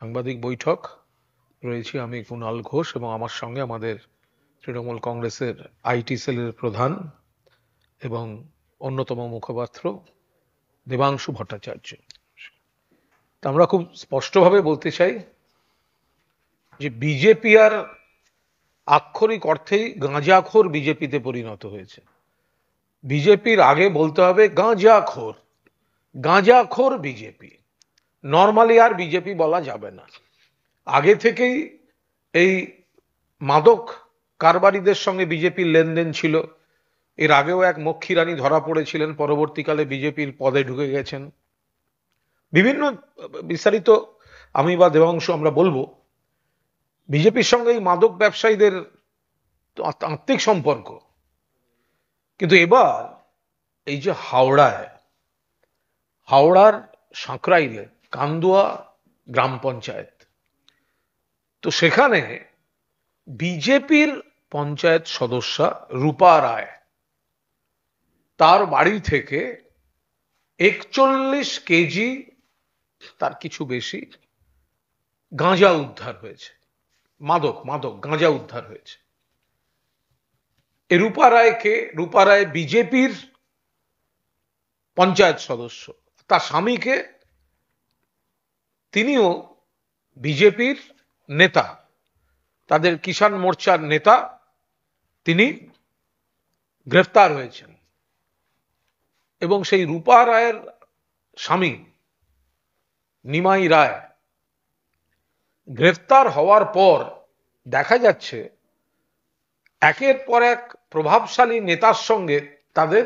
সাংবাদিক বৈঠক রয়েছি। আমি কুণাল ঘোষ এবং আমার সঙ্গে আমাদের তৃণমূল কংগ্রেসের আইটি সেলের প্রধান এবং অন্যতম মুখপাত্র দেবাংশু ভট্টাচার্য। তা আমরা খুব স্পষ্টভাবে বলতে চাই যে বিজেপি আর আক্ষরিক অর্থেই গাঁজাখোর বিজেপিতে পরিণত হয়েছে। বিজেপির আগে বলতে হবে গাঁজাখোর, গাঁজাখোর বিজেপি। নর্মালি আর বিজেপি বলা যাবে না। আগে থেকেই এই মাদক কারবারিদের সঙ্গে বিজেপির লেনদেন ছিল। এর আগেও এক মক্ষী রানী ধরা পড়েছিলেন, পরবর্তীকালে বিজেপির পদে ঢুকে গেছেন। বিভিন্ন বিস্তারিত আমি বা দেবাংশু আমরা বলবো। বিজেপির সঙ্গে এই মাদক ব্যবসায়ীদের আত্মিক সম্পর্ক। কিন্তু এবার এই যে হাওড়ার সাঁকরাইলে কান্দুয়া গ্রাম পঞ্চায়েত, তো সেখানে বিজেপির পঞ্চায়েত সদস্যা রূপা রায়, তার বাড়ি থেকে 41 কেজি তার কিছু বেশি গাঁজা উদ্ধার হয়েছে। মাদক মাদক গাঁজা উদ্ধার হয়েছে। এ রূপা রায়কে, রূপা রায় বিজেপির পঞ্চায়েত সদস্য। তার স্বামীকে, তিনিও বিজেপির নেতা, তাদের কিষাণ মোর্চার নেতা, তিনি গ্রেফতার হয়েছেন। এবং সেই রূপা রায়ের স্বামী নিমাই রায় গ্রেফতার হওয়ার পর দেখা যাচ্ছে একের পর এক প্রভাবশালী নেতার সঙ্গে তাদের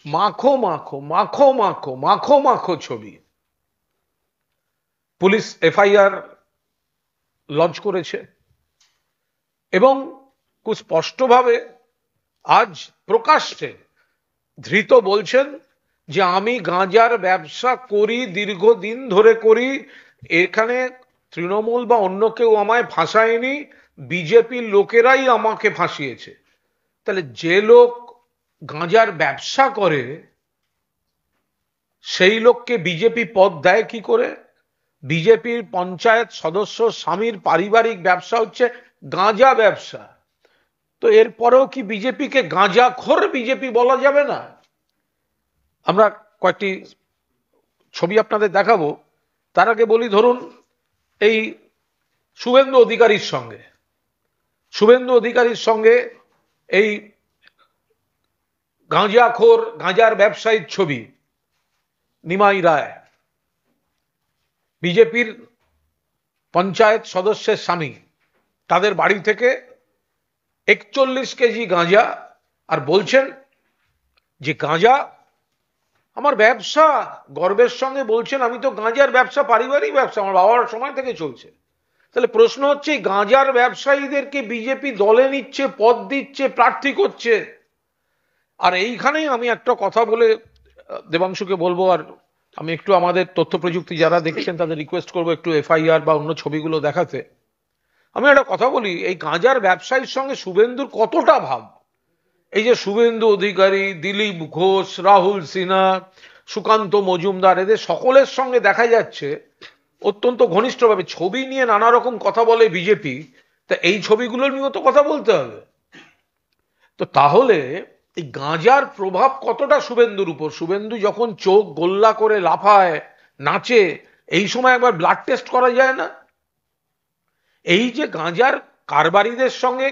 মাখো মাখো মাখো মাখো মাখো মাখো ছবি। পুলিশ এফআইআর লঞ্চ করেছে এবং খুব স্পষ্টভাবে আজ প্রকাশ্যে ধৃত বলছেন যে আমি গাঁজার ব্যবসা করি, দীর্ঘদিন ধরে করি, এখানে তৃণমূল বা অন্য কেউ আমায় ফাঁসায়নি, বিজেপির লোকেরাই আমাকে ফাঁসিয়েছে। তাহলে যে লোক গাঁজার ব্যবসা করে সেই লোককে বিজেপি পদ দেয় কি করে? বিজেপির পঞ্চায়েত সদস্য স্বামীর পারিবারিক ব্যবসা হচ্ছে গাঁজা ব্যবসা। তো এরপরেও কি বিজেপিকে গাঁজাখোর বিজেপি বলা যাবে না? আমরা কয়েকটি ছবি আপনাদের দেখাবো। তার আগে বলি, ধরুন এই শুভেন্দু অধিকারীর সঙ্গে এই গাঁজাখোর গাঁজার ব্যবসায়ীর ছবি। নিমাই রায় বিজেপির পঞ্চায়েত সদস্যের স্বামী, তাদের বাড়ি থেকে 41 কেজি গাঁজা, আর বলছেন যে গাঁজা আমার ব্যবসা। গর্বের সঙ্গে বলছেন আমি তো গাঁজার ব্যবসা পারিবারিক ব্যবসা, আমার বাবার সময় থেকে চলছে। তাহলে প্রশ্ন হচ্ছে গাঁজার ব্যবসায়ীদেরকে বিজেপি দলে নিচ্ছে, পদ দিচ্ছে, প্রার্থী করছে। আর এইখানেই আমি একটা কথা বলে দেবাংশুকে বলবো, আর আমি একটু আমাদের তথ্য প্রযুক্তি যারা দেখছেন তাদের রিকোয়েস্ট করবো একটু এফআইআর বা অন্য ছবিগুলো দেখাতে। আমি একটা কথা বলি, এই গাঁজার ব্যবসায়ীর সঙ্গে শুভেন্দুর কতটা ভাব। এই যে শুভেন্দু অধিকারী, দিলীপ ঘোষ, রাহুল সিনহা, সুকান্ত মজুমদার, এদের সকলের সঙ্গে দেখা যাচ্ছে অত্যন্ত ঘনিষ্ঠভাবে ছবি নিয়ে নানা রকম কথা বলে বিজেপি। তা এই ছবিগুলো নিয়েও তো কথা বলতে হবে। তো তাহলে এই গাঁজার প্রভাব কতটা শুভেন্দুর উপর? শুভেন্দু যখন চোখ গোল্লা করে লাফায়, নাচে, এই সময় একবার ব্লাড টেস্ট করা যায় না? এই যে গাঁজার কারবারিদের সঙ্গে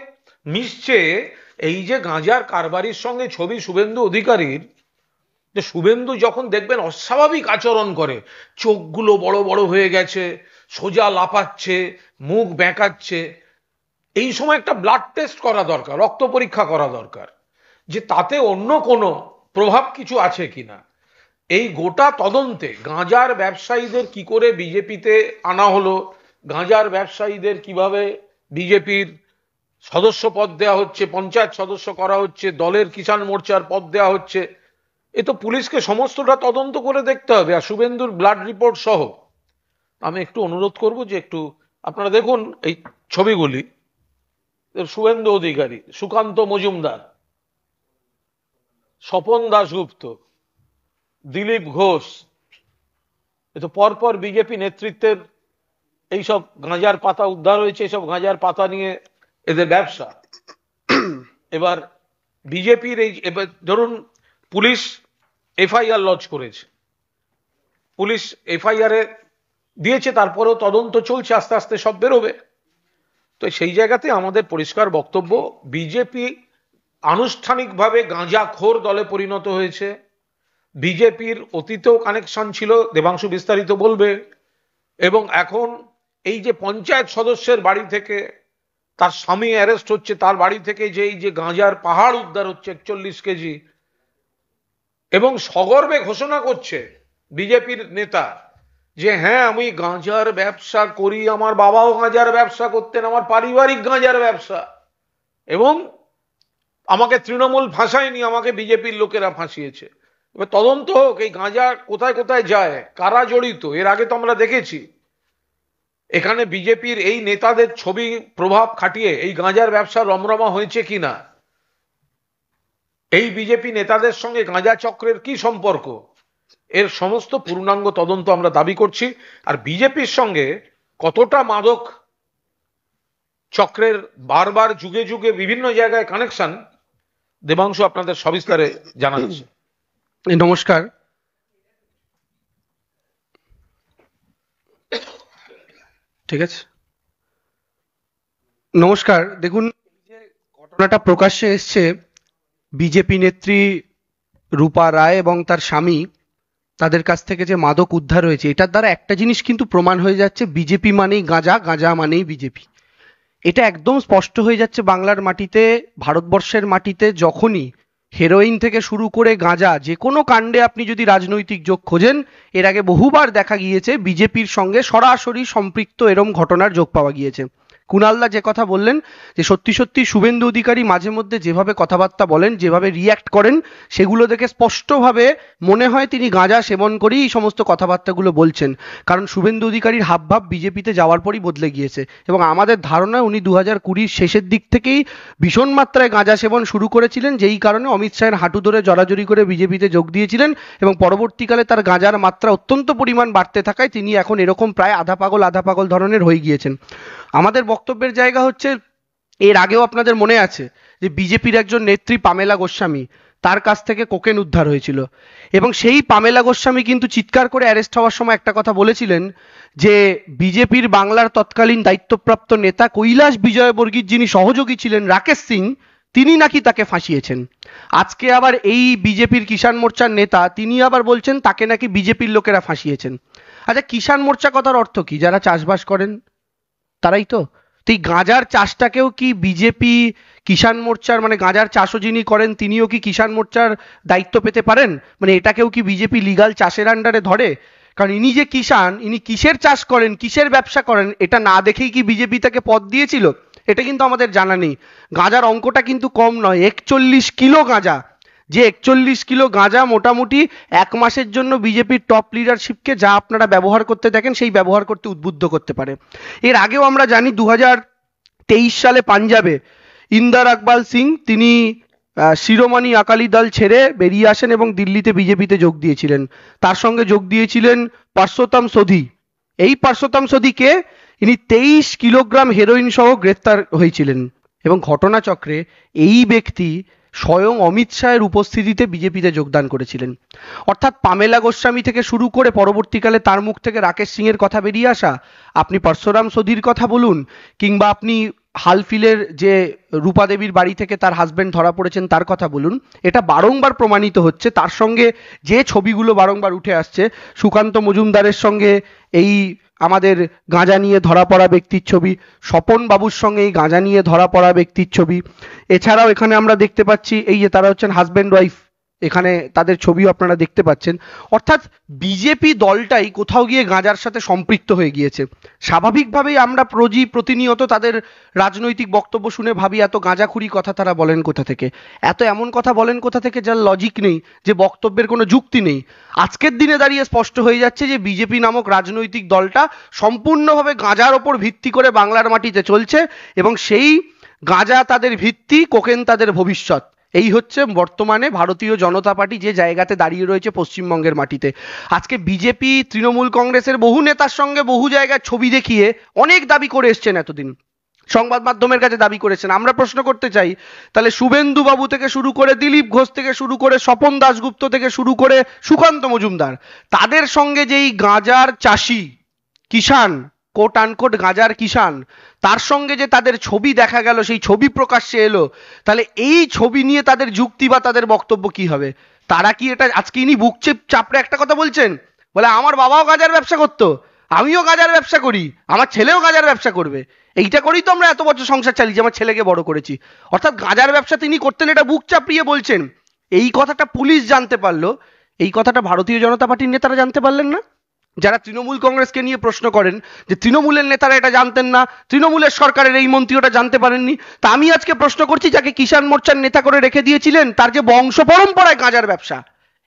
মিশছে, এই যে গাঁজার কারবারির সঙ্গে ছবি শুভেন্দু অধিকারীর, যে শুভেন্দু যখন দেখবেন অস্বাভাবিক আচরণ করে, চোখগুলো বড় বড় হয়ে গেছে, সোজা লাফাচ্ছে, মুখ বেঁকাচ্ছে, এই সময় একটা ব্লাড টেস্ট করা দরকার, রক্ত পরীক্ষা করা দরকার, যে তাতে অন্য কোনো প্রভাব কিছু আছে কিনা। এই গোটা তদন্তে গাঁজার ব্যবসায়ীদের কি করে বিজেপিতে আনা হলো, গাঁজার ব্যবসায়ীদের কিভাবে বিজেপির সদস্য পদ দেওয়া হচ্ছে, পঞ্চায়েত সদস্য করা হচ্ছে, দলের কিষাণ মোর্চার পদ দেওয়া হচ্ছে, এ তো পুলিশকে সমস্তটা তদন্ত করে দেখতে হবে, আর শুভেন্দুর ব্লাড রিপোর্ট সহ। আমি একটু অনুরোধ করব যে একটু আপনারা দেখুন এই ছবিগুলি। শুভেন্দু অধিকারী, সুকান্ত মজুমদার, স্বপন দাশগুপ্ত, দিলীপ ঘোষ, এ তো পরপর বিজেপি নেতৃত্বের এইসব গাঁজার পাতা উদ্ধার হয়েছে, এইসব গাঁজার পাতা নিয়ে এদের ব্যবসা। এবার বিজেপির এই, এবার ধরুন পুলিশ এফআইআর লঞ্চ করেছে, পুলিশ এফআইআর দিয়েছে, তারপরেও তদন্ত চলছে, আস্তে আস্তে সব বেরোবে। তো সেই জায়গাতে আমাদের পরিষ্কার বক্তব্য, বিজেপি আনুষ্ঠানিকভাবে গাঁজাখোর দলে পরিণত হয়েছে। বিজেপির অতীতেও কানেকশন ছিল, দেবাংশু বিস্তারিত বলবে। এবং এখন এই যে পঞ্চায়েত সদস্যের বাড়ি থেকে তার স্বামী অ্যারেস্ট হচ্ছে, তার বাড়ি থেকে যে এই যে গাঁজার পাহাড় উদ্ধার হচ্ছে 41 কেজি, এবং সগর্বে ঘোষণা করছে বিজেপির নেতা যে হ্যাঁ আমি গাঁজার ব্যবসা করি, আমার বাবাও গাঁজার ব্যবসা করতেন, আমার পারিবারিক গাঁজার ব্যবসা, এবং আমাকে তৃণমূল ফাঁসায়নি, আমাকে বিজেপির লোকেরা ফাঁসিয়েছে। এবার তদন্ত হোক, এই গাঁজা কোথায় কোথায় যায়, কারা জড়িত। এর আগে তো আমরা দেখেছি এখানে বিজেপির এই নেতাদের ছবি প্রভাব খাটিয়ে এই গাঁজার ব্যবসা রমরমা হয়েছে কিনা, এই বিজেপি নেতাদের সঙ্গে গাঁজা চক্রের কি সম্পর্ক, এর সমস্ত পূর্ণাঙ্গ তদন্ত আমরা দাবি করছি। আর বিজেপির সঙ্গে কতটা মাদক চক্রের বারবার যুগে যুগে বিভিন্ন জায়গায় কানেকশন, দেবাংশু আপনাদের সবিস্তারে জানাচ্ছে। নমস্কার। ঠিক আছে, নমস্কার। দেখুন, যে ঘটনাটা প্রকাশ্যে এসছে, বিজেপি নেত্রী রূপা রায় এবং তার স্বামী, তাদের কাছ থেকে যে মাদক উদ্ধার হয়েছে, এটার দ্বারা একটা জিনিস কিন্তু প্রমাণ হয়ে যাচ্ছে, বিজেপি মানেই গাঁজা, গাঁজা মানেই বিজেপি। এটা একদম স্পষ্ট হয়ে যাচ্ছে বাংলার মাটিতে, ভারতবর্ষের মাটিতে। যখনই হেরোইন থেকে শুরু করে গাঁজা, যে কোনো কাণ্ডে আপনি যদি রাজনৈতিক যোগ খোঁজেন, এর আগে বহুবার দেখা গিয়েছে বিজেপির সঙ্গে সরাসরি সম্পৃক্ত এরম ঘটনার যোগ পাওয়া গিয়েছে। কুণালদা যে কথা বললেন, যে সত্যি সত্যি শুভেন্দু অধিকারী মাঝে মধ্যে যেভাবে কথাবার্তা বলেন, যেভাবে রিয়্যাক্ট করেন, সেগুলো দেখে স্পষ্টভাবে মনে হয় তিনি গাঁজা সেবন করেই এই সমস্ত কথাবার্তাগুলো বলছেন। কারণ শুভেন্দু অধিকারীর হাবভাব বিজেপিতে যাওয়ার পরই বদলে গিয়েছে, এবং আমাদের ধারণা উনি 2020 শেষের দিক থেকেই ভীষণ মাত্রায় গাঁজা সেবন শুরু করেছিলেন, যেই কারণে অমিত শাহের হাঁটু ধরে জড়াজড়ি করে বিজেপিতে যোগ দিয়েছিলেন, এবং পরবর্তীকালে তার গাঁজার মাত্রা অত্যন্ত পরিমাণ বাড়তে থাকায় তিনি এখন এরকম প্রায় আধা পাগল ধরনের হয়ে গিয়েছেন। আমাদের বক্তব্যের জায়গা হচ্ছে, এর আগেও আপনাদের মনে আছে যে বিজেপির একজন নেত্রী পামেলা গোস্বামী, তার কাছ থেকে কোকেন উদ্ধার হয়েছিল, এবং সেই পামেলা গোস্বামী কিন্তু চিৎকার করে অ্যারেস্ট হওয়ার সময় একটা কথা বলেছিলেন, যে বিজেপির বাংলার তৎকালীন দায়িত্বপ্রাপ্ত নেতা কৈলাস বিজয়বর্গীর যিনি সহযোগী ছিলেন রাকেশ সিং, তিনি নাকি তাকে ফাঁসিয়েছেন। আজকে আবার এই বিজেপির কিষাণ মোর্চার নেতা, তিনি আবার বলছেন তাকে নাকি বিজেপির লোকেরা ফাঁসিয়েছেন। আচ্ছা, কিষাণ মোর্চা কথার অর্থ কি? যারা চাষবাস করেন তারাই তো। তো এই গাঁজার চাষটাকেও কি বিজেপি কিষাণ মোর্চার, মানে গাঁজার চাষও যিনি করেন তিনিও কি কিষাণ মোর্চার দায়িত্ব পেতে পারেন? মানে এটাকেও কি বিজেপি লিগাল চাষের আন্ডারে ধরে? কারণ ইনি যে কিষাণ, ইনি কিসের চাষ করেন, কিসের ব্যবসা করেন, এটা না দেখেই কি বিজেপি তাকে পদ দিয়েছিল? এটা কিন্তু আমাদের জানা নেই। গাঁজার অঙ্কটা কিন্তু কম নয়, 41 কিলো গাঁজা। যে 41 কিলো গাঁজা মোটামুটি এক মাসের জন্য বিজেপির টপ লিডারশিপকে যা আপনারা ব্যবহার করতে দেখেন, সেই ব্যবহার করতে উদ্বুদ্ধ করতে পারে। এর আগেও আমরা জানি 2023 সালে পাঞ্জাবে ইন্দার আকবাল সিং, তিনি শিরোমণি আকালি দল ছেড়ে বেরিয়ে আসেন এবং দিল্লিতে বিজেপিতে যোগ দিয়েছিলেন। তার সঙ্গে যোগ দিয়েছিলেন পার্শ্বতম সোধি। এই পার্শ্বতম সোধিকে, ইনি 23 কিলোগ্রাম হেরোইন সহ গ্রেফতার হয়েছিলেন, এবং ঘটনাচক্রে এই ব্যক্তি স্বয়ং অমিত শাহের উপস্থিতিতে বিজেপিতে যোগদান করেছিলেন। অর্থাৎ পামেলা গোস্বামী থেকে শুরু করে পরবর্তীকালে তার মুখ থেকে রাকেশ সিং এর কথা বেরিয়ে আসা, আপনি পরশুরাম সোধির কথা বলুন, কিংবা আপনি হালফিলের যে রূপা দেবীর বাড়ি থেকে তার হাজবেন্ড ধরা পড়েছেন তার কথা বলুন, এটা বারংবার প্রমাণিত হচ্ছে। তার সঙ্গে যে ছবিগুলো বারংবার উঠে আসছে, সুকান্ত মজুমদারের সঙ্গে এই আমাদের গাঁজা নিয়ে ধরা পড়া ব্যক্তির ছবি, স্বপন বাবুর সঙ্গে এই গাঁজা নিয়ে ধরা পড়া ব্যক্তির ছবি, এছাড়াও এখানে আমরা দেখতে পাচ্ছি এই যে তারা হচ্ছেন হাজব্যান্ড ওয়াইফ, এখানে তাদের ছবিও আপনারা দেখতে পাচ্ছেন। অর্থাৎ বিজেপি দলটাই কোথাও গিয়ে গাঁজার সাথে সম্পৃক্ত হয়ে গিয়েছে। স্বাভাবিকভাবেই আমরা প্রতিনিয়ত তাদের রাজনৈতিক বক্তব্য শুনে ভাবি, এত গাঁজাখুরি কথা তারা বলেন কোথা থেকে, এত এমন কথা বলেন কোথা থেকে যার লজিক নেই, যে বক্তব্যের কোনো যুক্তি নেই। আজকের দিনে দাঁড়িয়ে স্পষ্ট হয়ে যাচ্ছে যে বিজেপি নামক রাজনৈতিক দলটা সম্পূর্ণভাবে গাঁজার ওপর ভিত্তি করে বাংলার মাটিতে চলছে, এবং সেই গাঁজা তাদের ভিত্তি, কোকেন তাদের ভবিষ্যৎ। এই হচ্ছে বর্তমানে ভারতীয় জনতা পার্টি যে জায়গাতে দাঁড়িয়ে রয়েছে পশ্চিমবঙ্গের মাটিতে। আজকে বিজেপি তৃণমূল কংগ্রেসের বহু নেতার সঙ্গে বহু জায়গায় ছবি দেখিয়ে অনেক দাবি করে এসছেন, এতদিন সংবাদ মাধ্যমের কাছে দাবি করেছেন। আমরা প্রশ্ন করতে চাই, তাহলে শুভেন্দু বাবু থেকে শুরু করে দিলীপ ঘোষ থেকে শুরু করে স্বপন দাশগুপ্ত থেকে শুরু করে সুকান্ত মজুমদার, তাদের সঙ্গে যেই গাঁজার চাষি কিষান, কোট আনকোট গাঁজার কিষান, তার সঙ্গে যে তাদের ছবি দেখা গেল, সেই ছবি প্রকাশ্যে এলো, তাহলে এই ছবি নিয়ে তাদের যুক্তি বা তাদের বক্তব্য কি হবে? তারা কি এটা আজকে ইনি বুক চাপড়ে একটা কথা বলছেন, বলে আমার বাবাও গাঁজার ব্যবসা করতো, আমিও গাঁজার ব্যবসা করি, আমার ছেলেও গাঁজার ব্যবসা করবে, এইটা করেই তো আমরা এত বছর সংসার চালিয়েছি, আমার ছেলেকে বড় করেছি। অর্থাৎ গাঁজার ব্যবসা তিনি করতেন, এটা বুক চাপড়িয়ে বলছেন। এই কথাটা পুলিশ জানতে পারলো, এই কথাটা ভারতীয় জনতা পার্টির নেতারা জানতে পারলেন না? যারা তৃণমূল কংগ্রেসকে নিয়ে প্রশ্ন করেন যে তৃণমূলের নেতারা এটা জানতেন না, তৃণমূলের সরকারের এই মন্ত্রী ওটা জানতে পারেননি, তা আমি আজকে প্রশ্ন করছি, যাকে কিষাণ মোর্চার নেতা করে রেখে দিয়েছিলেন, তার যে বংশ পরম্পরায় গাঁজার ব্যবসা,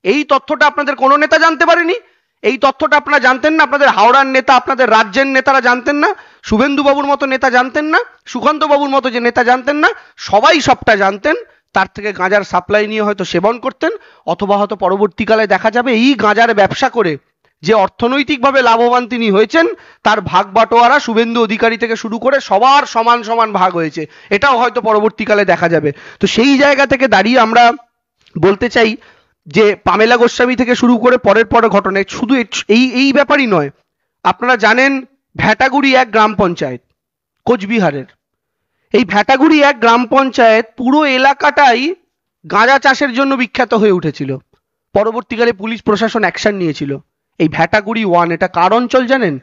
এই তথ্যটা আপনাদের কোনো নেতা জানতে পারেনি? এই তথ্যটা আপনারা জানতেন না? আপনাদের হাওড়ার নেতা, আপনাদের রাজ্যের নেতারা জানতেন না? শুভেন্দু বাবুর মতো নেতা জানতেন না? সুকান্ত বাবুর মতো যে নেতা জানতেন না? সবাই সবটা জানতেন। তার থেকে গাঁজার সাপ্লাই নিয়ে হয়তো সেবন করতেন, অথবা হয়তো পরবর্তীকালে দেখা যাবে এই গাঁজার ব্যবসা করে যে অর্থনৈতিকভাবে লাভবান তিনি হয়েছেন, তার ভাগ বাটোয়ারা শুভেন্দু অধিকারী থেকে শুরু করে সবার সমান সমান ভাগ হয়েছে, এটাও হয়তো পরবর্তীকালে দেখা যাবে। তো সেই জায়গা থেকে দাঁড়িয়ে আমরা বলতে চাই যে পামেলা গোস্বামী থেকে শুরু করে পরের ঘটনা শুধু এই এই ব্যাপারই নয়। আপনারা জানেন ভ্যাটাগুড়ি এক গ্রাম পঞ্চায়েত কোচবিহারের, এই ভ্যাটাগুড়ি এক গ্রাম পঞ্চায়েত পুরো এলাকাটাই গাঁজা চাষের জন্য বিখ্যাত হয়ে উঠেছিল। পরবর্তীকালে পুলিশ প্রশাসন অ্যাকশন নিয়েছিল। এই ভ্যাটাগুড়ি ওয়ান, এটা কার অঞ্চল জানেন?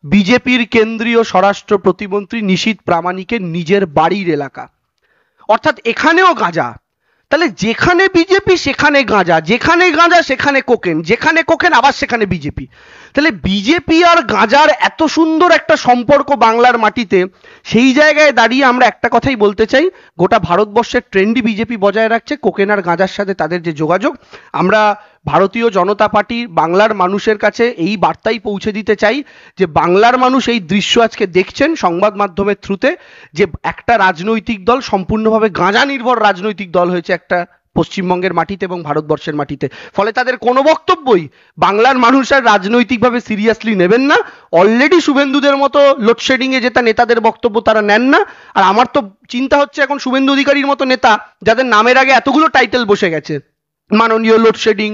বিজেপির কেন্দ্রীয় স্বরাষ্ট্র প্রতিমন্ত্রী নিশীথ প্রামাণিকের নিজের বাড়ির এলাকা। অর্থাৎ এখানেও গাঁজা। তাহলে যেখানে বিজেপি সেখানে গাঁজা, যেখানে গাঁজা সেখানে কোকেন, যেখানে কোকেন আবার সেখানে বিজেপি। তাহলে বিজেপি আর গাঁজার এত সুন্দর একটা সম্পর্ক বাংলার মাটিতে, সেই জায়গায় দাঁড়িয়ে আমরা একটা কথাই বলতে চাই, গোটা ভারতবর্ষের ট্রেন্ডই বিজেপি বজায় রাখছে কোকেন আর গাঁজার সাথে তাদের যে যোগাযোগ। আমরা ভারতীয় জনতা পার্টি বাংলার মানুষের কাছে এই বার্তাই পৌঁছে দিতে চাই যে বাংলার মানুষ এই দৃশ্য আজকে দেখছেন সংবাদ মাধ্যমের থ্রুতে, যে একটা রাজনৈতিক দল সম্পূর্ণভাবে গাঁজা নির্ভর রাজনৈতিক দল হয়েছে একটা পশ্চিমবঙ্গের মাটিতে এবং ভারতবর্ষের মাটিতে। ফলে তাদের কোনো বক্তব্যই বাংলার মানুষ আর রাজনৈতিকভাবে সিরিয়াসলি নেবেন না। অলরেডি শুভেন্দুদের মতো লোডশেডিং এ যেটা নেতাদের বক্তব্য তারা নেন না। আর আমার তো চিন্তা হচ্ছে এখন শুভেন্দু অধিকারীর মতো নেতা, যাদের নামের আগে এতগুলো টাইটেল বসে গেছে, মাননীয় লোডশেডিং,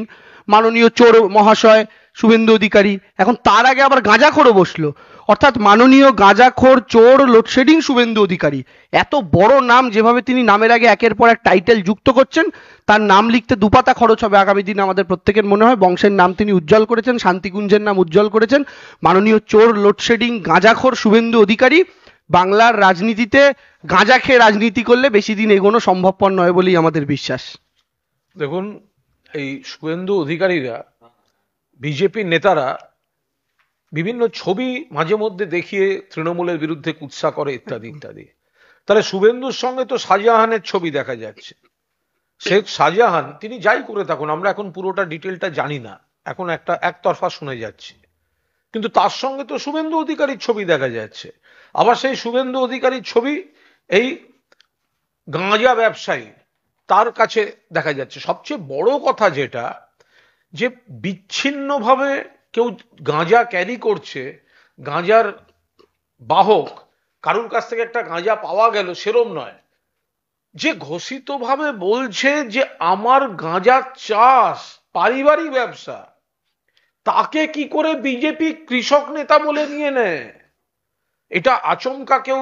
মাননীয় চোর মহাশয় শুভেন্দু অধিকারী, এখন তার আগে আবার গাঁজাখোরও বসলো। অর্থাৎ মাননীয় গাঁজাখোর, চোর, লোডশেডিং শুভেন্দু অধিকারী, এত বড় নাম যেভাবে তিনি নামের আগে একের পর এক টাইটেল যুক্ত করছেন, তার নাম লিখতে দুপাতা খরচ হবে আগামী দিনে। আমাদের প্রত্যেকের মনে হয় বংশের নাম তিনি উজ্জ্বল করেছেন, শান্তিকুঞ্জের নাম উজ্জ্বল করেছেন। মাননীয় চোর, লোডশেডিং, গাঁজাখোর শুভেন্দু অধিকারী বাংলার রাজনীতিতে গাঁজা খেয়ে রাজনীতি করলে বেশি দিন এগোনো সম্ভবপর নয় বলেই আমাদের বিশ্বাস। দেখুন, এই শুভেন্দু অধিকারীরা, বিজেপির নেতারা বিভিন্ন ছবি মাঝে মধ্যে দেখিয়ে তৃণমূলের বিরুদ্ধে কুৎসা করে ইত্যাদি ইত্যাদি। তাহলে শুভেন্দুর সঙ্গে তো শাহজাহানের ছবি দেখা যাচ্ছে। শেখ শাহজাহান তিনি যাই করে থাকুন, আমরা এখন পুরোটা ডিটেলটা জানি না, এখন একটা একতরফা শুনে যাচ্ছি, কিন্তু তার সঙ্গে তো শুভেন্দু অধিকারীর ছবি দেখা যাচ্ছে। আবার সেই শুভেন্দু অধিকারীর ছবি এই গাঁজা ব্যবসায়ী তার কাছে দেখা যাচ্ছে। সবচেয়ে বড় কথা যেটা, যে বিচ্ছিন্নভাবে কেউ গাঁজা ক্যারি করছে, গাঁজার বাহক, কারুর কাছ থেকে একটা গাঁজা পাওয়া গেল সেরম নয়, যে ঘোষিতভাবে বলছে যে আমার গাঁজা চাষ পারিবারিক ব্যবসা, তাকে কি করে বিজেপি কৃষক নেতা বলে নিয়ে নেয়? এটা আচমকা কেউ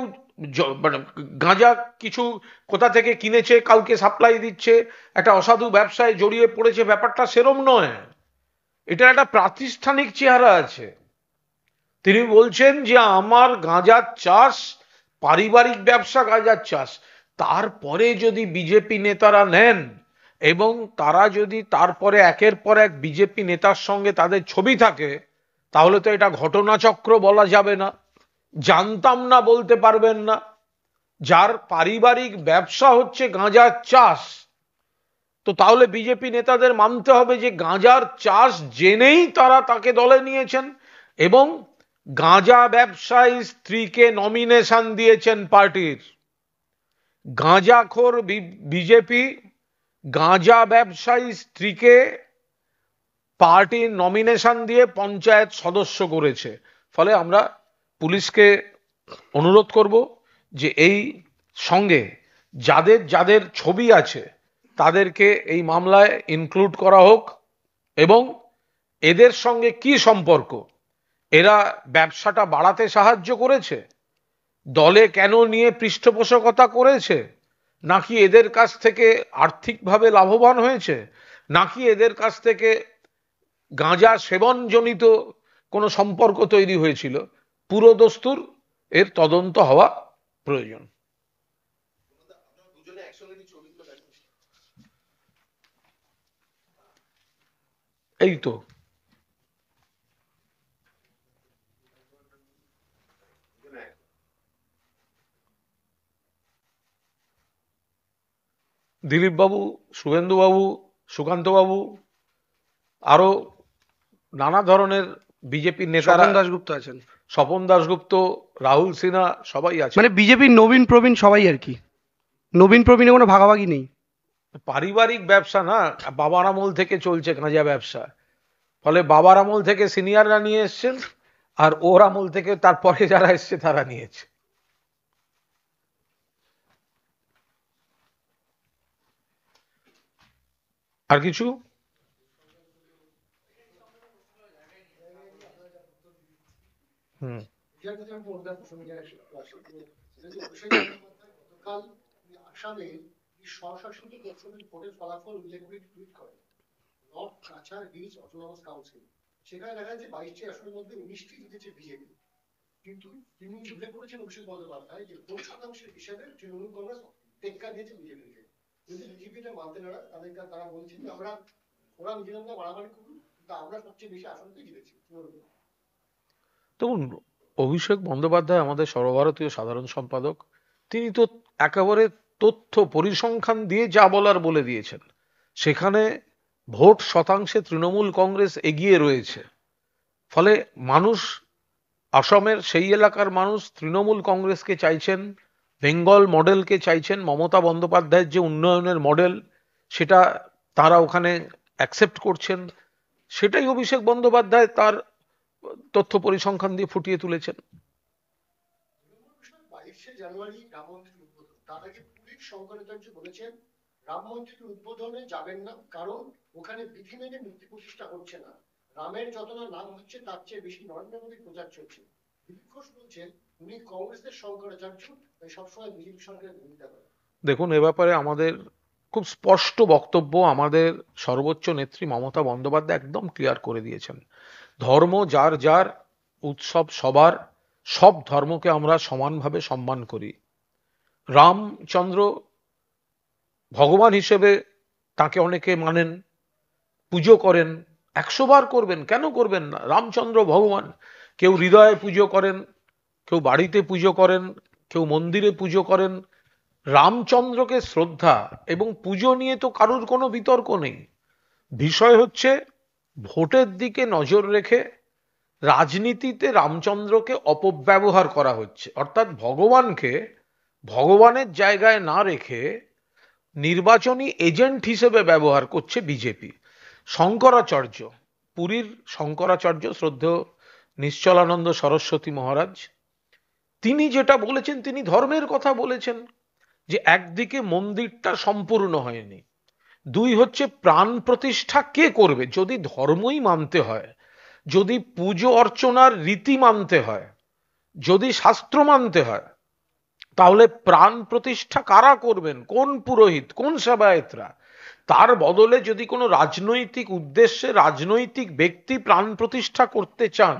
মানে গাঁজা কিছু কোথা থেকে কিনেছে, কাউকে সাপ্লাই দিচ্ছে, একটা অসাধু ব্যবসায় জড়িয়ে পড়েছে, ব্যাপারটা সেরম নয়। এটা একটা প্রাতিষ্ঠানিক চেহারা আছে। তিনি বলছেন যে আমার গাঁজার চাষ পারিবারিক ব্যবসা, গাঁজার চাষ। তারপরে যদি বিজেপি নেতারা নেন এবং তারা যদি তারপরে একের পর এক বিজেপি নেতার সঙ্গে তাদের ছবি থাকে, তাহলে তো এটা ঘটনাচক্র বলা যাবে না, জানতাম না বলতে পারবেন না। যার পারিবারিক ব্যবসা হচ্ছে গাঁজার চাষ, তো তাহলে বিজেপি নেতাদের মানতে হবে যে গাঁজার চাষ জেনেই তারা তাকে দলে নিয়েছেন এবং গাঁজা ব্যবসায়ী স্ত্রীকে নমিনেশন দিয়েছেন পার্টির। গাঁজাখোর বিজেপি গাঁজা ব্যবসায়ী স্ত্রীকে পার্টির নমিনেশন দিয়ে পঞ্চায়েত সদস্য করেছে। ফলে আমরা পুলিশকে অনুরোধ করব যে এই সঙ্গে যাদের যাদের ছবি আছে তাদেরকে এই মামলায় ইনক্লুড করা হোক, এবং এদের সঙ্গে কি সম্পর্ক, এরা ব্যবসাটা বাড়াতে সাহায্য করেছে, দলে কেন নিয়ে পৃষ্ঠপোষকতা করেছে, নাকি এদের কাছ থেকে আর্থিকভাবে লাভবান হয়েছে, নাকি এদের কাছ থেকে গাঁজা সেবনজনিত কোনো সম্পর্ক তৈরি হয়েছিল, পুরো দস্তুর এর তদন্ত হওয়া প্রয়োজন। এই তো দিলীপ বাবু, শুভেন্দু বাবু, সুকান্ত বাবু, আরো নানা ধরনের বিজেপির নেতারা, স্বপন দাশগুপ্ত আছেন, স্বপন দাশগুপ্ত, রাহুল সিনহা, সবাই আছে। মানে বিজেপির নবীন প্রবীণ সবাই আর কি। নবীন প্রবীণে কোনো ভাগাভাগি নেই। পারিবারিক ব্যবসা না, বাবার আমল থেকে চলছে গাঁজা ব্যবসা। ফলে বাবার আমল থেকে সিনিয়ররা নিয়ে এসছেন, আর ওর আমল থেকে তারপরে যারা এসছে তারা নিয়েছে। আর কিছু? হুম। আসামে স্বশাসিত লোকসভা ভোটের ফলাফল উল্লেখ করে টুইট করে north Cachar beach autonomous council, সেখানে দেখা যাচ্ছে 22টি আসনের মধ্যে 19টি জিতেছে বিজেপি। কিন্তু তিনি উল্লেখ করেছেন অভিষেক বন্দ্যোপাধ্যায় যে ভোট শতাংশের হিসাবে তৃণমূল কংগ্রেস টেক্কা দিয়েছে বিজেপিকে, কিন্তু বিজেপিটা মানতে না। তারা বলছেন যে ওরা নিজেরা বাড়াবাড়ি করুন, কিন্তু আমরা সবচেয়ে বেশি আসনকে জিতেছি। দেখুন, অভিষেক বন্দ্যোপাধ্যায় আমাদের সর্বভারতীয় সাধারণ সম্পাদক, তিনি তো একেবারে তথ্য পরিসংখ্যান দিয়ে যা বলার বলে দিয়েছেন। সেখানে ভোট শতাংশে তৃণমূল কংগ্রেস এগিয়ে রয়েছে। ফলে মানুষ, আসামের সেই এলাকার মানুষ তৃণমূল কংগ্রেসকে চাইছেন, বেঙ্গল মডেলকে চাইছেন। মমতা বন্দ্যোপাধ্যায়ের যে উন্নয়নের মডেল, সেটা তারা ওখানে অ্যাকসেপ্ট করছেন। সেটাই অভিষেক বন্দ্যোপাধ্যায় তার তথ্য পরিসংখ্যান দিয়ে ফুটিয়ে তুলেছেন। 22শে জানুয়ারি রাম মন্দির উদ্বোধন, তার আগে পুলিশ শঙ্করাচার্য বলেছেন রাম মন্দির উদ্বোধনে যাবেন না, কারণ ওখানে বিধি মেনে মূর্তি প্রতিষ্ঠা হচ্ছে না। রামের যত না নাম হচ্ছে তার চেয়ে বেশি নরেন্দ্র মোদীর প্রচার চলছে। দিলীপ ঘোষ বলছেন উনি কংগ্রেসের শঙ্করাচার্য, তাই সবসময় বিজেপি সরকারের বিরোধিতা করেন। দেখুন, এ ব্যাপারে আমাদের খুব স্পষ্ট বক্তব্য। আমাদের সর্বোচ্চ নেত্রী মমতা বন্দ্যোপাধ্যায় একদম ক্লিয়ার করে দিয়েছেন, ধর্ম যার যার, উৎসব সবার, সব ধর্মকে আমরা সমানভাবে সম্মান করি। রামচন্দ্র ভগবান হিসেবে তাকে অনেকে মানেন, পুজো করেন, 100 বার করবেন, কেন করবেন না? রামচন্দ্র ভগবান। কেউ হৃদয়ে পুজো করেন, কেউ বাড়িতে পুজো করেন, কেউ মন্দিরে পুজো করেন। রামচন্দ্রকে শ্রদ্ধা এবং পুজো নিয়ে তো কারুর কোনো বিতর্ক নেই। বিষয় হচ্ছে ভোটের দিকে নজর রেখে রাজনীতিতে রামচন্দ্রকে অপব্যবহার করা হচ্ছে, অর্থাৎ ভগবানকে ভগবানের জায়গায় না রেখে নির্বাচনী এজেন্ট হিসেবে ব্যবহার করছে বিজেপি। শঙ্করাচার্য, পুরীর শঙ্করাচার্য শ্রদ্ধেয় নিশ্চলানন্দ সরস্বতী মহারাজ, তিনি যেটা বলেছেন, তিনি ধর্মের কথা বলেছেন যে একদিকে মন্দিরটা সম্পূর্ণ হয়নি, দুই হচ্ছে প্রাণ প্রতিষ্ঠা কে করবে। যদি ধর্মই মানতে হয়, যদি পুজো অর্চনার রীতি মানতে হয়, যদি শাস্ত্র মানতে হয়, তাহলে প্রাণ প্রতিষ্ঠা কারা করবেন? কোন পুরোহিত, কোন সেবায়েতরা? তার বদলে যদি কোনো রাজনৈতিক উদ্দেশ্যে রাজনৈতিক ব্যক্তি প্রাণ প্রতিষ্ঠা করতে চান,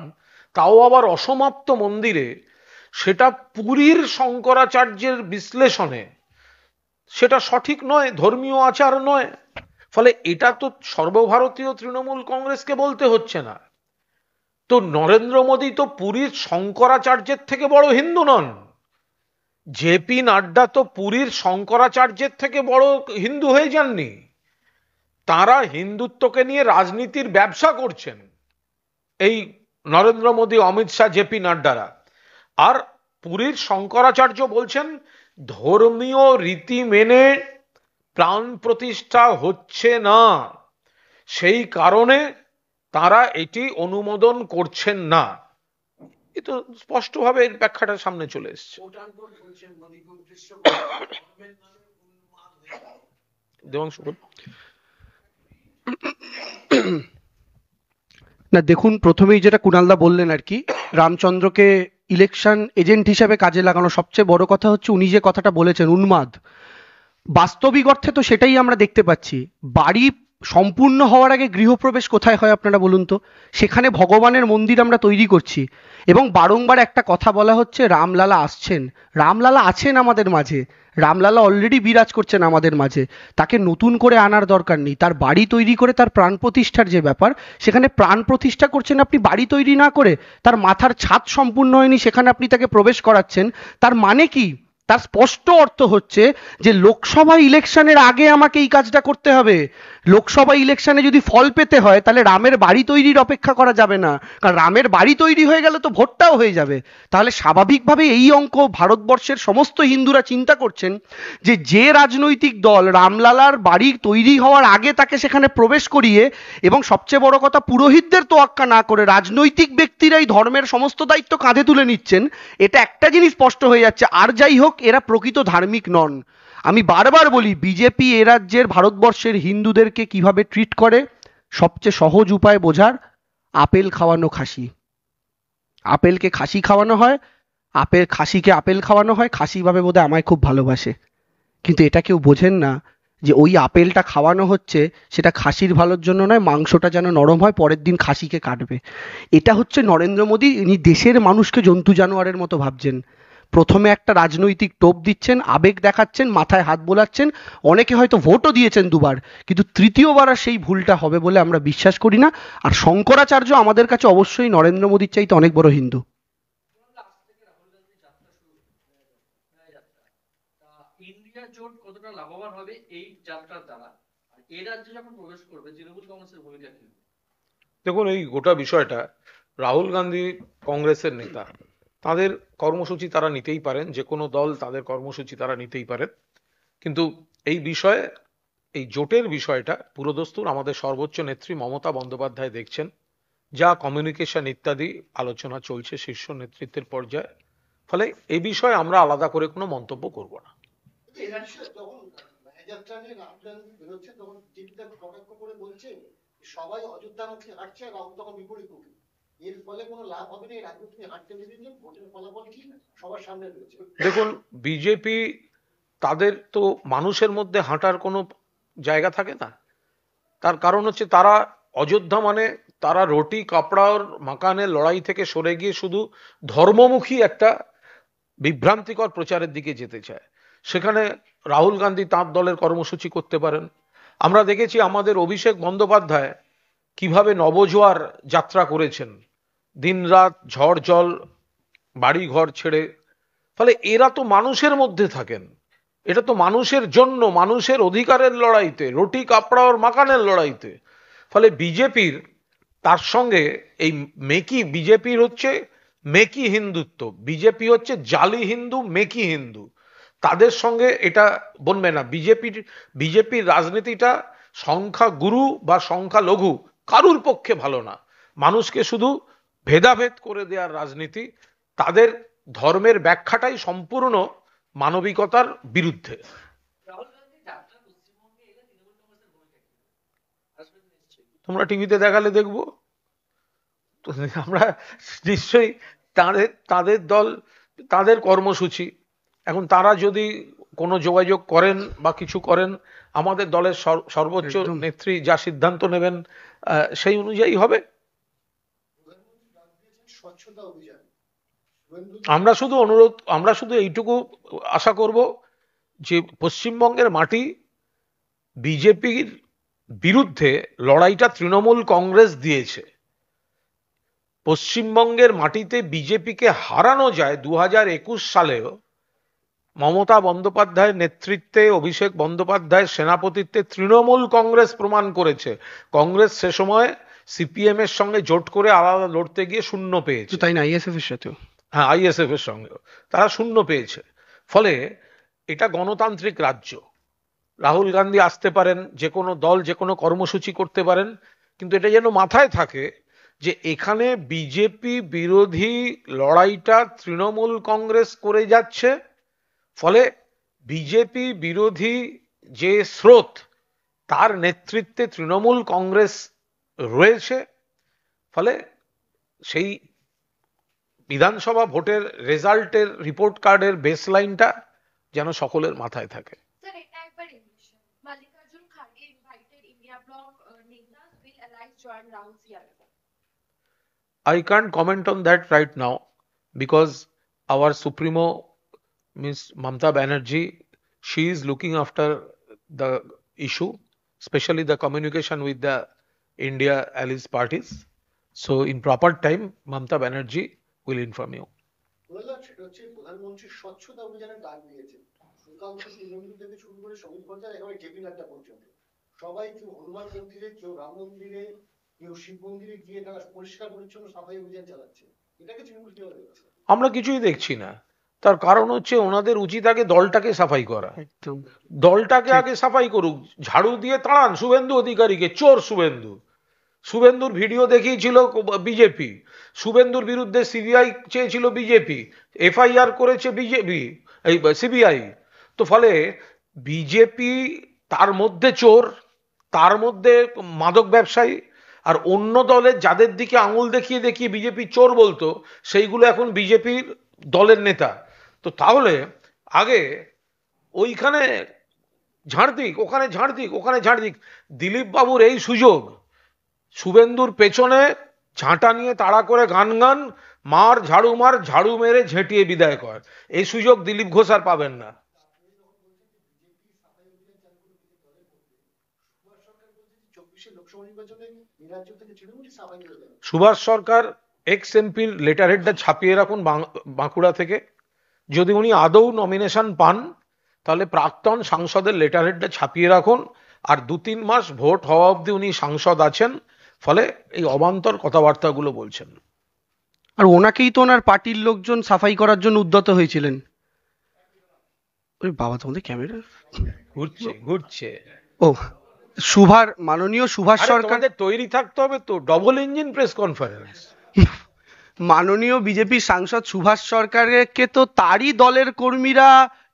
তাও আবার অসমাপ্ত মন্দিরে, সেটা পুরীর শঙ্করাচার্যের বিশ্লেষণে সেটা সঠিক নয়, ধর্মীয় আচার নয়। ফলে এটা তো সর্বভারতীয় তৃণমূল কংগ্রেসকে বলতে হচ্ছে না। তো নরেন্দ্র মোদী তো পুরীর শঙ্করাচার্যের থেকে বড় হিন্দু নন। জেপি নাড্ডা তো পুরীর শঙ্করাচার্যের থেকে বড় হিন্দু হয়ে যাননি। তারা হিন্দুত্বকে নিয়ে রাজনীতির ব্যবসা করছেন, এই নরেন্দ্র মোদী, অমিত শাহ, জেপি নাড্ডারা। আর পুরীর শঙ্করাচার্য বলছেন ধর্মীয় রীতি মেনে প্রাণ প্রতিষ্ঠা হচ্ছে না, সেই কারণে তারা এটি অনুমোদন করছেন না। এ তো স্পষ্টভাবে এর ব্যাখ্যাটা সামনে চলে এসছে। দেবাংশু বল। না দেখুন, প্রথমেই যেটা কুণালদা বললেন আর কি, রামচন্দ্রকে ইলেকশন এজেন্ট হিসেবে কাজে লাগানো, সবচেয়ে বড় কথা হচ্ছে উনি যে কথাটা বলেছেন উন্মাদ, বাস্তবিক অর্থে তো সেটাই আমরা দেখতে পাচ্ছি। বাড়ি সম্পূর্ণ হওয়ার আগে গৃহপ্রবেশ কোথায় হয় আপনারা বলুন তো? সেখানে ভগবানের মন্দির আমরা তৈরি করছি, এবং বারংবার একটা কথা বলা হচ্ছে রামলালা আসছেন। রামলালা আছেন আমাদের মাঝে, রামলালা অলরেডি বিরাজ করছেন আমাদের মাঝে, তাকে নতুন করে আনার দরকার নেই। তার বাড়ি তৈরি করে তার প্রাণ প্রতিষ্ঠার যে ব্যাপার, সেখানে প্রাণ প্রতিষ্ঠা করছেন আপনি বাড়ি তৈরি না করে। তার মাথার ছাদ সম্পূর্ণ হয়নি, সেখানে আপনি তাকে প্রবেশ করাচ্ছেন। তার মানে কি? তার স্পষ্ট অর্থ হচ্ছে যে লোকসভা ইলেকশনের আগে আমাকে এই কাজটা করতে হবে। লোকসভা ইলেকশনে যদি ফল পেতে হয় তাহলে রামের বাড়ি তৈরির অপেক্ষা করা যাবে না, কারণ রামের বাড়ি তৈরি হয়ে গেলে তো ভোটটাও হয়ে যাবে। তাহলে স্বাভাবিকভাবে এই অঙ্ক ভারতবর্ষের সমস্ত হিন্দুরা চিন্তা করছেন যে যে রাজনৈতিক দল রামলালার বাড়ি তৈরি হওয়ার আগে তাকে সেখানে প্রবেশ করিয়ে, এবং সবচেয়ে বড় কথা পুরোহিতদের তোয়াক্কা না করে রাজনৈতিক ব্যক্তিরাই ধর্মের সমস্ত দায়িত্ব কাঁধে তুলে নিচ্ছেন, এটা একটা জিনিস স্পষ্ট হয়ে যাচ্ছে। আর যাই হোক, এরা প্রকৃত ধার্মিক নন। আমি বারবার বলি, বিজেপি এ রাজ্যের ভারতবর্ষের হিন্দুদেরকে কিভাবে ট্রিট করে সবচেয়ে সহজ উপায় বোঝার, আপেল খাওয়ানো খাসি। আপেলকে খাসি খাওয়ানো হয়, খাসিকে আপেল খাওয়ানো হয়, খাসি ভাবে বোধহয় আমায় খুব ভালোবাসে। কিন্তু এটা কেউ বোঝেন না যে ওই আপেলটা খাওয়ানো হচ্ছে সেটা খাসির ভালোর জন্য নয়, মাংসটা যেন নরম হয়, পরের দিন খাসিকে কাটবে। এটা হচ্ছে নরেন্দ্র মোদী। ইনি দেশের মানুষকে জন্তু জানোয়ারের মতো ভাবছেন। প্রথমে একটা রাজনৈতিক টোপ দিচ্ছেন, আবেগ দেখাচ্ছেন, মাথায় হাত বোলাচ্ছেন, অনেকে হয়তো ভোটও দিয়েছেন দুবার, কিন্তু তৃতীয়বার আর সেই ভুলটা হবে বলে আমরা বিশ্বাস করি না। আর শঙ্করাচার্য আমাদের কাছে অবশ্যই নরেন্দ্র মোদীর চাইতে অনেক বড় হিন্দু। ইন্ডিয়া জোট কতটা লাভবান হবে এই যাত্রার দ্বারা, আর এই রাজ্যে যখন প্রবেশ করবে তৃণমূল কংগ্রেসের ভূমিকা কি? দেখুন, এই গোটা বিষয়টা রাহুল গান্ধী কংগ্রেসের নেতা, তাদের কর্মসূচি তারা নিতেই পারেন, যে কোনো দল তাদের কর্মসূচি তারা নিতেই পারেন, কিন্তু এই বিষয়ে, এই জোটের বিষয়টা পুরোদস্তুর আমাদের সর্বোচ্চ নেত্রী মমতা বন্দ্যোপাধ্যায় দেখছেন। যা কমিউনিকেশন ইত্যাদি আলোচনা চলছে শীর্ষ নেতৃত্বের পর্যায়ে, ফলে এই বিষয়ে আমরা আলাদা করে কোনো মন্তব্য করব না। যখন ম্যানেজারটা নিয়ে রামলাল বেরোচ্ছে তখন টিভিতে কটাক্ষ করে বলছে সবাই অযোধ্যামুখী হাঁটছে, রাহুল তখন বিপরীতমুখী, এর ফলে কোনো লাভ হবে না, এই রাজনীতি হাঁটতে দিন, ভোটের ফলাফল কি সবার সামনে রয়েছে। দেখুন, বিজেপি তাদের তো মানুষের মধ্যে হাঁটার কোনো জায়গা থাকে না। তার কারণ হচ্ছে তারা অযোধ্যা মানে তারা রুটি কাপড়ার মাকানের লড়াই থেকে সরে গিয়ে শুধু ধর্মমুখী একটা বিভ্রান্তিকর প্রচারের দিকে যেতে চায়। সেখানে রাহুল গান্ধী তাঁর দলের কর্মসূচি করতে পারেন। আমরা দেখেছি আমাদের অভিষেক বন্দ্যোপাধ্যায় কিভাবে নবজোয়ার যাত্রা করেছেন, দিনরাত ঝড় জল বাড়ি ঘর ছেড়ে। ফলে এরা তো মানুষের মধ্যে থাকেন, এটা তো মানুষের জন্য, মানুষের অধিকারের লড়াইতে, রুটি কাপড়া ওর মাকানের লড়াইতে। ফলে বিজেপির তার সঙ্গে এই বিজেপির হচ্ছে মেকি হিন্দুত্ব, বিজেপি হচ্ছে জালি হিন্দু, মেকি হিন্দু, তাদের সঙ্গে এটা বনবে না। বিজেপির রাজনীতিটা সংখ্যা গুরু বা সংখ্যা লঘু কারুর পক্ষে ভালো না। মানুষকে শুধু ভেদাভেদ করে দেওয়ার রাজনীতি, তাদের ধর্মের ব্যাখ্যাটাই সম্পূর্ণ মানবিকতার বিরুদ্ধে। তোমরা টিভিতে দেখালে দেখবো, আমরা নিশ্চয়ই তাদের দল, তাদের কর্মসূচি, এখন তারা যদি কোনো যোগাযোগ করেন বা কিছু করেন, আমাদের দলের সর্বোচ্চ নেত্রী যা সিদ্ধান্ত নেবেন সেই অনুযায়ী হবে। স্বচ্ছতা অভিযান, আমরা শুধু এইটুকু আশা করব যে পশ্চিমবঙ্গের মাটি বিজেপির বিরুদ্ধে লড়াইটা তৃণমূল কংগ্রেস দিয়েছে। পশ্চিমবঙ্গের মাটিতে বিজেপিকে হারানো যায় 2021 সালেও মমতা বন্দ্যোপাধ্যায়ের নেতৃত্বে, অভিষেক বন্দ্যোপাধ্যায়ের সেনাপতিত্বে তৃণমূল কংগ্রেস প্রমাণ করেছে। কংগ্রেস সে সময় সিপিএম এর সঙ্গে জোট করে আলাদা লড়তে গিয়ে শূন্য পেয়েছে, তাই না? আইএসএফ এর সাথেও, হ্যাঁ, আইএসএফ এর সঙ্গেও তারা শূন্য পেয়েছে। ফলে এটা গণতান্ত্রিক রাজ্য, রাহুল গান্ধী আসতে পারেন, যে কোনো দল যে কোনো কর্মসূচি করতে পারেন, কিন্তু এটা যেন মাথায় থাকে যে এখানে বিজেপি বিরোধী লড়াইটা তৃণমূল কংগ্রেস করে যাচ্ছে, ফলে বিজেপি বিরোধী যে স্রোত তার নেতৃত্বে তৃণমূল কংগ্রেস রয়েছে, ফলে সেই বিধানসভা ভোটের রেজাল্টের রিপোর্ট কার্ডের বেসলাইনটা যেন সকলের মাথায় থাকে। Sir, এটা একবার English. Mallikarjun Kharge invited India bloc netas will allies join rounds here. I can't comment on that right now because our Supremo, Ms. Mamata Banerjee, she is looking after the issue, especially the communication with the India allies parties. So in proper time, Mamata Banerjee will inform you. সেটা হচ্ছে প্রধানমন্ত্রী স্বচ্ছতা অভিযানের ডাক দিয়েছে। সুকান্ত তৃণমূল থেকে শুরু করে শ্রমিক পর্যায়ে একেবারে জেপি নাড্ডা পর্যন্ত সবাই, কেউ হনুমান মন্দিরে, কেউ রাম মন্দিরে, কেউ শিব মন্দিরে গিয়ে তারা পরিষ্কার পরিচ্ছন্ন সাফাই অভিযান চালাচ্ছে। এটাকে তৃণমূল কিভাবে দেখছে? আমরা কিছুই দেখছি না, তার কারণ হচ্ছে ওনাদের উচিত আগে দলটাকে সাফাই করা। একদম দলটাকে আগে সাফাই করুক, ঝাড়ু দিয়ে তাড়ান শুভেন্দু অধিকারীকে, চোর শুভেন্দু। শুভেন্দুর ভিডিও দেখিয়েছিল বিজেপি, শুভেন্দুর বিরুদ্ধে সিবিআই চেয়েছিল বিজেপি, এফআইআর করেছে বিজেপি, এই সিবিআই। তো ফলে বিজেপি তার মধ্যে চোর, তার মধ্যে মাদক ব্যবসায়ী, আর অন্য দলের যাদের দিকে আঙুল দেখিয়ে দেখিয়ে বিজেপি চোর বলতো সেইগুলো এখন বিজেপির দলের নেতা। তো তাহলে আগে ওইখানে ঝাড় দিক, ওখানে ঝাড় দিক, ওখানে ঝাড় দিক। দিলীপ বাবুর এই সুযোগ, শুভেন্দুর পেছনে ঝাঁটা নিয়ে তাড়া করে গান গান, মার ঝাড়ু মেরে ঝেঁটিয়ে বিদায় কর, এই সুযোগ দিলীপ ঘোষ আর পাবেন না। লোকসভা নির্বাচনে এই রাজ্য থেকে তৃণমূলই সাফাই করে দেবে। সুভাষ সরকার এক্স এমপির লেটার হেডটা ছাপিয়ে রাখুন বাঁকুড়া থেকে। যদি উনি আদৌ নমিনেশন পান তাহলে প্রাক্তন সাংসদের লেটার হেডটা ছাপিয়ে রাখুন, আর 2-3 মাস ভোট হওয়া অবধি উনি সাংসদ আছেন, ফলে এই অবান্তর কথাবার্তাগুলো বলছেন। আর ওনাকেই তো ওনার পার্টির লোকজন সাফাই করার জন্য উদ্যত হয়েছিলেন। ওই বাবা, তোমাদের ক্যামেরা ঘুরছে। ও, মাননীয় সুভাষ সরকার, তৈরি থাকতে হবে তো, ডবল ইঞ্জিন প্রেস কনফারেন্স। মাননীয় বিজেপি সাংসদ সুভাষ সরকারকে তো তারই দলের কর্মীরা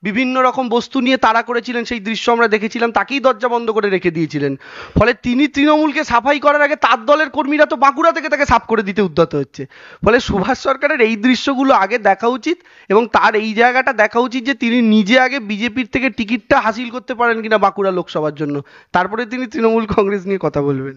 বিভিন্ন রকম বস্তু নিয়ে তাড়া করেছিলেন, সেই দৃশ্য আমরা দেখেছিলাম, তাকেই দরজা বন্ধ করে রেখে দিয়েছিলেন। ফলে তিনি তৃণমূলকে সাফাই করার আগে তার দলের কর্মীরা তো বাঁকুড়া থেকে তাকে সাফ করে দিতে উদ্যত হচ্ছে। ফলে সুভাষ সরকারের এই দৃশ্যগুলো আগে দেখা উচিত, এবং তার এই জায়গাটা দেখা উচিত যে তিনি নিজে আগে বিজেপির থেকে টিকিটটা হাসিল করতে পারেন কিনা বাঁকুড়া লোকসভার জন্য, তারপরে তিনি তৃণমূল কংগ্রেস নিয়ে কথা বলবেন।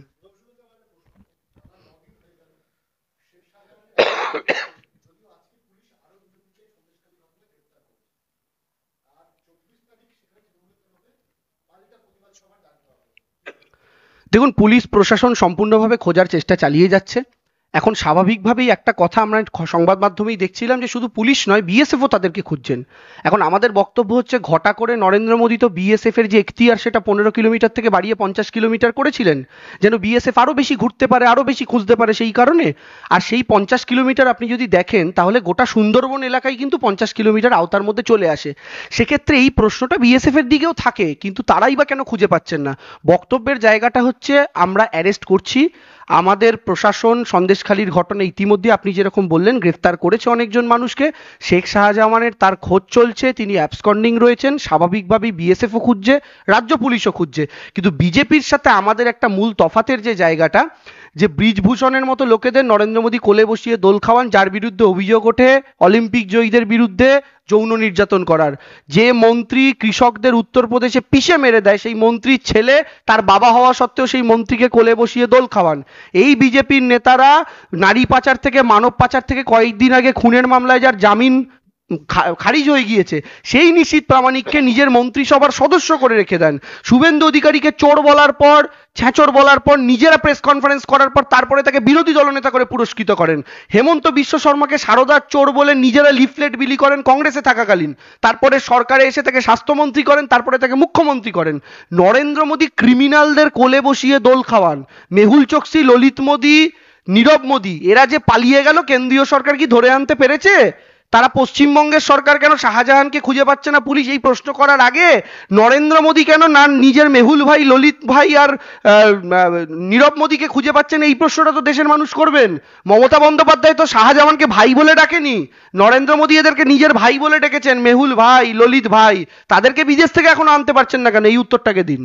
দেখুন, পুলিশ প্রশাসন সম্পূর্ণভাবে খোঁজার চেষ্টা চালিয়ে যাচ্ছে। এখন স্বাভাবিকভাবেই একটা কথা আমরা সংবাদ মাধ্যমেই দেখছিলাম যে শুধু পুলিশ নয়, বিএসএফও তাদেরকে খুঁজছেন। এখন আমাদের বক্তব্য হচ্ছে, ঘটা করে নরেন্দ্র মোদী তো বিএসএফ এর যে এখতিয়ার সেটা 15 কিলোমিটার থেকে বাড়িয়ে 50 কিলোমিটার করেছিলেন, যেন বিএসএফ আরো বেশি ঘুরতে পারে, আরো বেশি খুঁজতে পারে সেই কারণে। আর সেই 50 কিলোমিটার আপনি যদি দেখেন তাহলে গোটা সুন্দরবন এলাকায় কিন্তু 50 কিলোমিটার আওতার মধ্যে চলে আসে। সেক্ষেত্রে এই প্রশ্নটা বিএসএফ এর দিকেও থাকে, কিন্তু তারাই বা কেন খুঁজে পাচ্ছেন না? বক্তব্যের জায়গাটা হচ্ছে, আমরা অ্যারেস্ট করছি, আমাদের প্রশাসন সন্দেশখালির ঘটনা ইতিমধ্যে আপনি যেরকম বললেন গ্রেফতার করেছে অনেকজন মানুষকে। শেখ শাহজামানের তার খোঁজ চলছে, তিনি অ্যাবসকন্ডিং রয়েছেন, স্বাভাবিকভাবেই বিএসএফও খুঁজছে, রাজ্য পুলিশও খুঁজছে। কিন্তু বিজেপির সাথে আমাদের একটা মূল তফাতের যে জায়গাটা, যে ব্রিজভূষণের মতো লোকেদের নরেন্দ্র মোদী কোলে বসিয়ে দোল খাওয়ান, যার বিরুদ্ধে অভিযোগ ওঠে অলিম্পিক জয়ীদের বিরুদ্ধে যৌন নির্যাতন করার, যে মন্ত্রী কৃষকদের উত্তরপ্রদেশে পিষে মেরে দেয়, সেই মন্ত্রীর ছেলে তার বাবা হওয়া সত্ত্বেও সেই মন্ত্রীকে কোলে বসিয়ে দোল খাওয়ান। এই বিজেপির নেতারা নারী পাচার থেকে, মানব পাচার থেকে কয়েকদিন আগে খুনের মামলায় যার জামিন খারিজ হয়ে গিয়েছে, সেই নিশীথ প্রামাণিককে নিজের মন্ত্রিসভার সদস্য করে রেখে দেন। শুভেন্দু অধিকারীকে চোর বলার পর, ছ্যাঁচর বলার পর, নিজেরা প্রেস কনফারেন্স করার পর তারপরে তাকে বিরোধী দলনেতা করে পুরস্কৃত করেন। হেমন্ত বিশ্ব শর্মাকে সারদার চোর বলে নিজেরা লিফলেট বিলি করেন কংগ্রেসে থাকাকালীন, তারপরে সরকারে এসে তাকে স্বাস্থ্যমন্ত্রী করেন, তারপরে তাকে মুখ্যমন্ত্রী করেন। নরেন্দ্র মোদী ক্রিমিনালদের কোলে বসিয়ে দোল খাওয়ান। মেহুল চোকসি, ললিত মোদী, নীরব মোদী, এরা যে পালিয়ে গেল, কেন্দ্রীয় সরকার কি ধরে আনতে পেরেছে? তারা পশ্চিমবঙ্গের সরকার কেন শাহজাহানকে খুঁজে পাচ্ছে না পুলিশ, এই প্রশ্ন করার আগে নরেন্দ্র মোদী কেন না নিজের মেহুল ভাই, ললিত ভাই আর নীরব মোদীকে খুঁজে পাচ্ছেন, এই প্রশ্নটা তো দেশের মানুষ করবেন। মমতা বন্দ্যোপাধ্যায় তো শাহজাহানকে ভাই বলে ডাকেনি, নরেন্দ্র মোদী এদেরকে নিজের ভাই বলে ডেকেছেন, মেহুল ভাই, ললিত ভাই। তাদেরকে বিদেশ থেকে এখনো আনতে পারছেন না কেন, এই উত্তরটাকে দিন।